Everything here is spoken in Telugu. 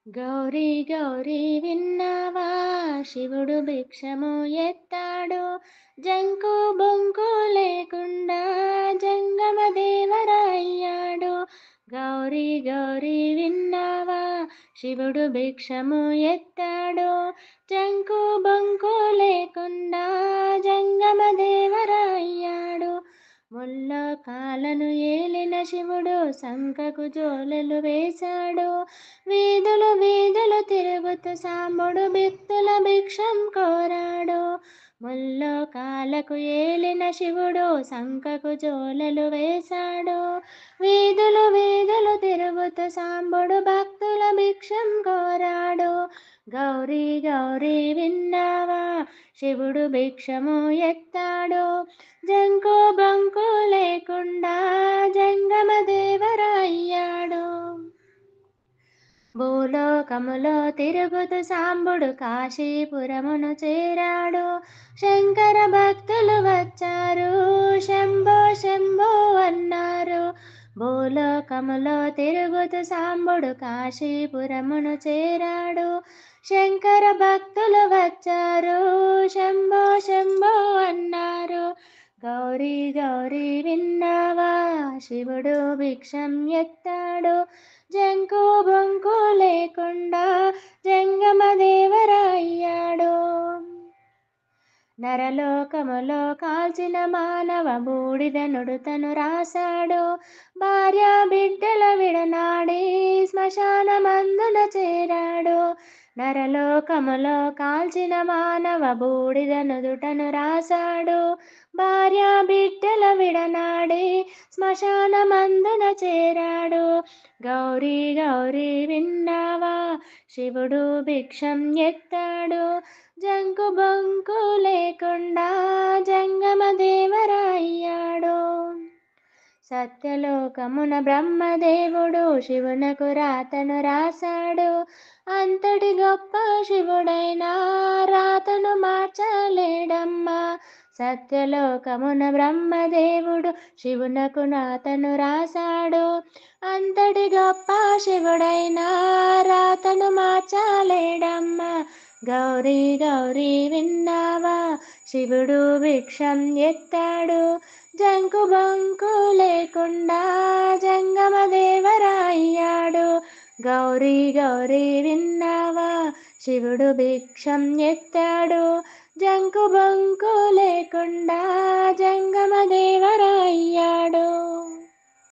గౌరీ గౌరీ విన్నావా, శివుడు భిక్షము ఎత్తాడు, జంకు బొంకు లేకుండా జంగమ దేవరయ్యాడు. గౌరీ గౌరీ విన్నావా, శివుడు భిక్షము ఎత్తాడు, జంకు బొంకు లేకుండా జంగమ దేవరయ్యాడు. ముల్లోకాలను ఏలిన శివుడు శంఖకు జోలెలు వేశాడు, వీధులు వీధులు తిరుగుతూ సాంబుడు భక్తుల భిక్షం కోరాడు. ముల్లోకాలకు ఏలిన శివుడు శంఖకు జోలెలు వేశాడు, వీధులు వీధులు తిరుగుతూ సాంబుడు భక్తుల భిక్షం కోరాడు. గౌరీ గౌరీ విన్నావా, శివుడు భిక్షము ఎత్తాడు, జంకు బంకు లేకుండా జంగమ దేవరయ్యాడు. భూలోకములో తిరుగుతూ సాంబుడు కాశీపురమును చేరాడు, శంకర భక్తులు వచ్చారు, శంభో శంభో అన్నారు. భూలోకములో తిరుగుతూ సాంబుడు కాశీపురమును చేరాడు, శంకర భక్తులు వచ్చారు, శంభో శంభో అన్నారు. గౌరీ గౌరీ విన్నావా, శివుడు భిక్షం ఎత్తాడు, జంకు బొంకు లేకుండా జంగమ దేవరయ్యాడు. నరలోకములో కాల్చిన మానవ బూడిద నుడుతను రాశాడు, భార్య బిడ్డల విడనాడి శ్మశానమందున చేరాడు. నరలోకములో కాల్చిన మానవ బూడిద నుదుటను రాశాడు, భార్య బిడ్డల విడనాడి శ్మశానమందున చేరాడు. గౌరీ గౌరీ విన్నావా, శివుడు భిక్షం ఎత్తాడు, జంకు బొంకు లేకుండా జంగమ దేవరయ్యాడు. సత్యలోకమున బ్రహ్మదేవుడు శివునకు రాతను రాశాడు, అంతటి గొప్ప శివుడైనా రాతను మార్చలేడమ్మా. సత్యలోకమున బ్రహ్మదేవుడు శివునకు రాతను రాశాడు, అంతటి గొప్ప శివుడైనా రాతను మార్చలేడమ్మా. గౌరీ గౌరీ విన్నావా, శివుడు భిక్షం ఎత్తాడు, జంకు బొంకు లేకుండా జంగమ దేవరయ్యాడు. గౌరీ గౌరీ విన్నావా, శివుడు భిక్షం ఎత్తాడు, జంకు బొంకు లేకుండా జంగమ దేవరయ్యాడు.